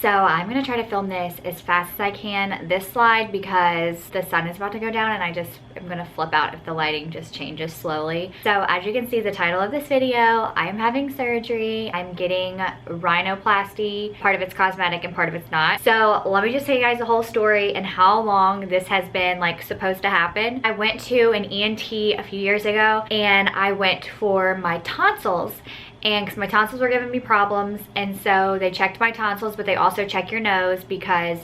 So I'm gonna try to film this as fast as I can this slide because the sun is about to go down and I'm gonna flip out if the lighting just changes slowly. So as you can see, the title of this video, I am having surgery. I'm getting rhinoplasty. Part of it's cosmetic and part of it's not. So let me just tell you guys the whole story and how long this has been like supposed to happen. I went to an ENT a few years ago and I went for my tonsils, and because my tonsils were giving me problems, and so they checked my tonsils, but they also check your nose because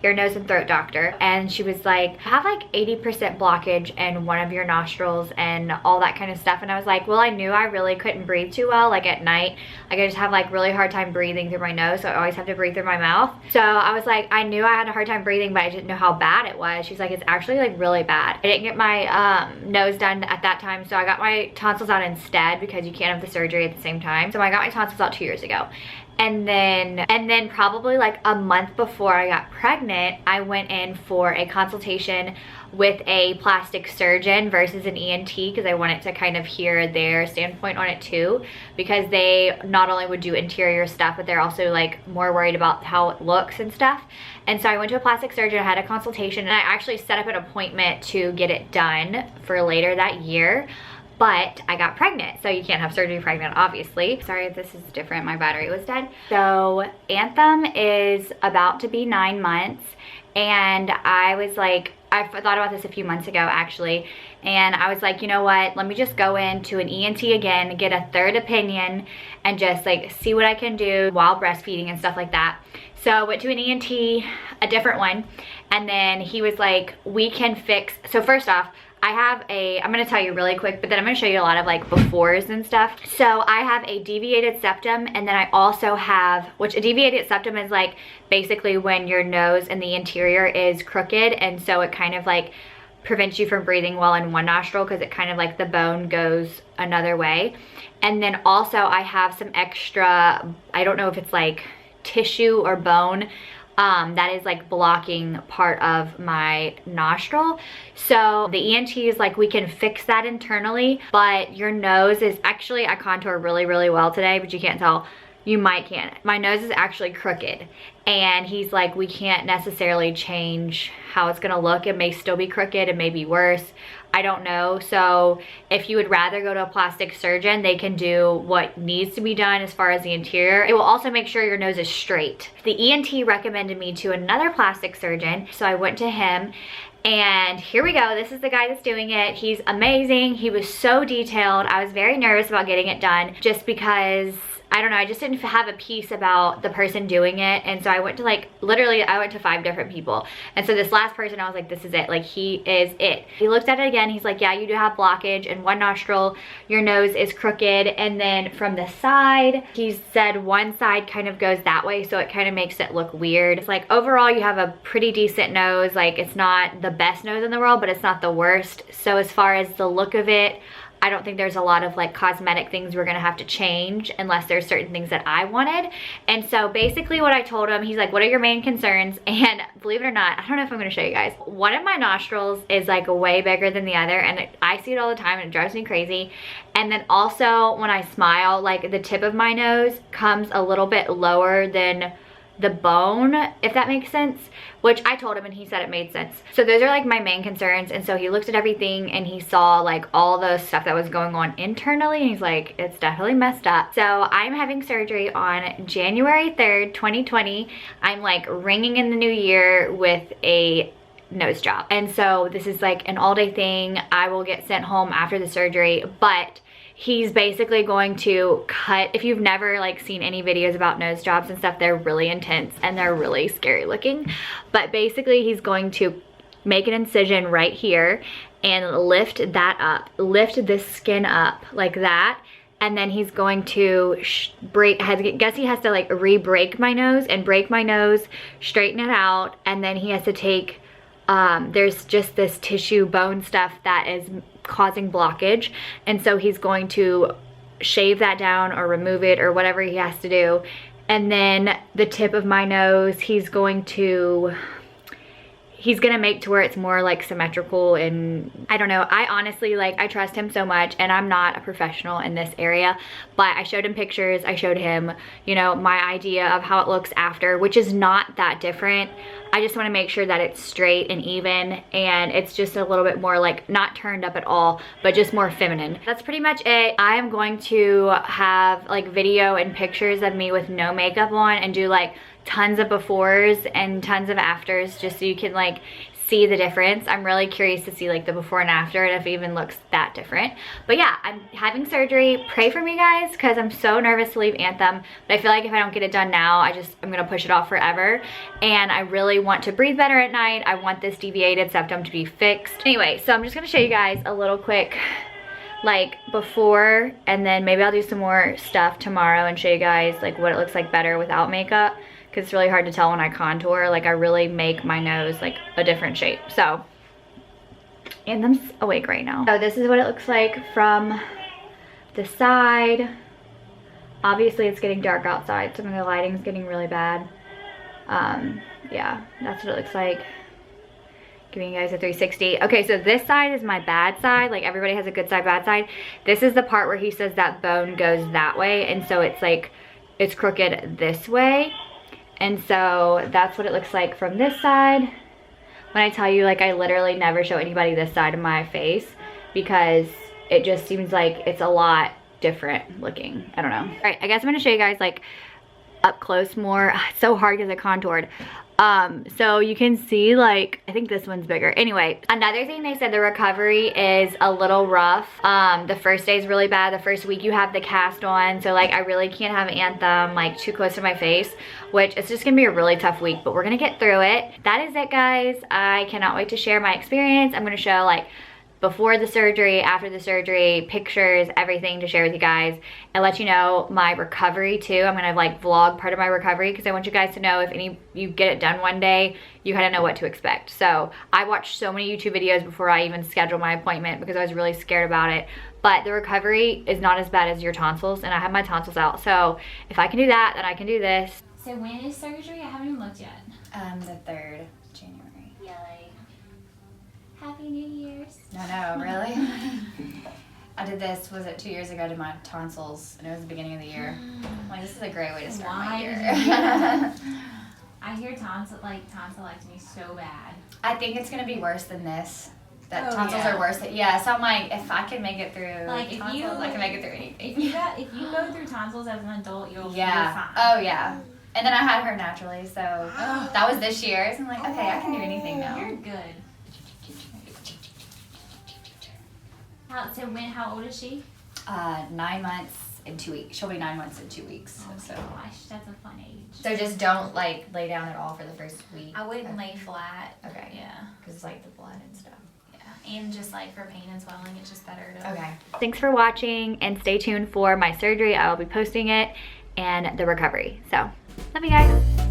ear, nose, and throat doctor. And she was like, I have like 80% blockage in one of your nostrils and all that kind of stuff. And I was like, well, I knew I really couldn't breathe too well, like at night. Like I just have like really hard time breathing through my nose, so I always have to breathe through my mouth. So I was like, I knew I had a hard time breathing, but I didn't know how bad it was. She's like, it's actually like really bad. I didn't get my nose done at that time, so I got my tonsils out instead because you can't have the surgery at the same time. So I got my tonsils out 2 years ago. And then probably like a month before I got pregnant, I went in for a consultation with a plastic surgeon versus an ENT because I wanted to kind of hear their standpoint on it too, because they not only would do interior stuff, but they're also like more worried about how it looks and stuff. And so I went to a plastic surgeon, I had a consultation, and I actually set up an appointment to get it done for later that year. But I got pregnant, so you can't have surgery pregnant, obviously. Sorry if this is different, my battery was dead. So Anthem is about to be 9 months, and I was like, I thought about this a few months ago actually, and I was like, you know what, let me just go into an ENT again, get a third opinion, and just like see what I can do while breastfeeding and stuff like that. So I went to an ENT, a different one, and then he was like, we can fix, so first off, I'm gonna tell you really quick, but then I'm gonna show you a lot of like befores and stuff. So I have a deviated septum, and then I also have, which a deviated septum is like basically when your nose and the interior is crooked, and so it kind of like prevents you from breathing well in one nostril because it kind of like the bone goes another way. And then also I have some extra, I don't know if it's like tissue or bone, that is like blocking part of my nostril. So the ENT is like, we can fix that internally, but your nose is actually, I contour really, really well today, but you can't tell. You might can't. My nose is actually crooked, and he's like, we can't necessarily change how it's gonna look. It may still be crooked, it may be worse, I don't know. So if you would rather go to a plastic surgeon, they can do what needs to be done as far as the interior. It will also make sure your nose is straight. The ENT recommended me to another plastic surgeon, so I went to him. And here we go, this is the guy that's doing it. He's amazing, he was so detailed. I was very nervous about getting it done just because, I don't know, I just didn't have a peace about the person doing it. And so I went to like, literally I went to 5 different people. And so this last person, I was like, this is it, like he is it. He looked at it again, he's like, yeah, you do have blockage in one nostril, your nose is crooked, and then from the side, he said one side kind of goes that way, so it kind of makes it look weird. It's like overall you have a pretty decent nose, like it's not the best nose in the world, but it's not the worst. So as far as the look of it, I don't think there's a lot of like cosmetic things we're gonna have to change unless there's certain things that I wanted. And so basically what I told him, he's like, what are your main concerns? And believe it or not, I don't know if I'm gonna show you guys. One of my nostrils is like way bigger than the other, and I see it all the time and it drives me crazy. And then also when I smile, like the tip of my nose comes a little bit lower than the bone, if that makes sense, which I told him and he said it made sense. So those are like my main concerns. And so he looked at everything and he saw like all the stuff that was going on internally, and he's like, it's definitely messed up. So I'm having surgery on January 3rd, 2020. I'm like ringing in the new year with a nose job. And so this is like an all-day thing. I will get sent home after the surgery, but he's basically going to cut, if you've never like seen any videos about nose jobs and stuff, they're really intense and they're really scary looking. But basically he's going to make an incision right here and lift that up, lift this skin up like that. And then he's going to I guess he has to like re-break my nose and break my nose, straighten it out. And then he has to take, there's just this tissue bone stuff that is causing blockage, and so he's going to shave that down or remove it or whatever he has to do. And then the tip of my nose, he's going to he's gonna make to where it's more like symmetrical, and I don't know, I honestly, like, I trust him so much, and I'm not a professional in this area, but I showed him pictures, I showed him, you know, my idea of how it looks after, which is not that different. I just want to make sure that it's straight and even, and it's just a little bit more like not turned up at all, but just more feminine. That's pretty much it. I am going to have like video and pictures of me with no makeup on and do like tons of befores and tons of afters, just so you can like see the difference. I'm really curious to see like the before and after, and if it even looks that different. But yeah, I'm having surgery. Pray for me, guys, because I'm so nervous to leave Anthem, but I feel like if I don't get it done now, I'm gonna push it off forever, and I really want to breathe better at night. I want this deviated septum to be fixed. Anyway, so I'm just gonna show you guys a little quick like before, and then maybe I'll do some more stuff tomorrow and show you guys like what it looks like better without makeup, because it's really hard to tell when I contour. Like, I really make my nose like a different shape. So, Anthem's awake right now. So this is what it looks like from the side. Obviously it's getting dark outside, so the lighting's getting really bad. Yeah, that's what it looks like. Giving you guys a 360. Okay, so this side is my bad side. Like, everybody has a good side, bad side. This is the part where he says that bone goes that way, and so it's like, it's crooked this way. And so that's what it looks like from this side. When I tell you, like, I literally never show anybody this side of my face because it just seems like it's a lot different looking. I don't know. All right, I guess I'm gonna show you guys like up close more. It's so hard because I contoured. So you can see, like, I think this one's bigger. Anyway, another thing they said, the recovery is a little rough. The first day is really bad. The first week you have the cast on, so like I really can't have Anthem like too close to my face, which it's just gonna be a really tough week, but we're gonna get through it. That is it, guys. I cannot wait to share my experience. I'm gonna show like before the surgery, after the surgery, pictures, everything to share with you guys, and let you know my recovery too. I'm gonna like vlog part of my recovery because I want you guys to know, if you get it done one day, you kind of know what to expect. So I watched so many YouTube videos before I even scheduled my appointment because I was really scared about it. But the recovery is not as bad as your tonsils, and I have my tonsils out. So if I can do that, then I can do this. So when is surgery? I haven't even looked yet. The 3rd January. Yay. Happy New Year's. No, really? I did this, was it 2 years ago, I did my tonsils, and it was the beginning of the year. I'm like, this is a great way to start my year. I hear tonsillectomy so bad. I think it's gonna be worse than this. That tonsils are worse. So I'm like, if I can make it through like tonsils, I can make it through anything. If you go through tonsils as an adult, you'll be fine. Oh yeah. And then I had her naturally, so that was this year. So I'm like, okay, I can do anything now. You're good. How old is she? 9 months and 2 weeks. She'll be 9 months and 2 weeks. Oh my gosh, that's a fun age. So just don't like lay down at all for the first week. I wouldn't lay flat. Okay. Yeah. Because it's like the blood and stuff. Yeah. And just like for pain and swelling, it's just better to. Okay. Thanks for watching, and stay tuned for my surgery. I will be posting it and the recovery. So, love you guys.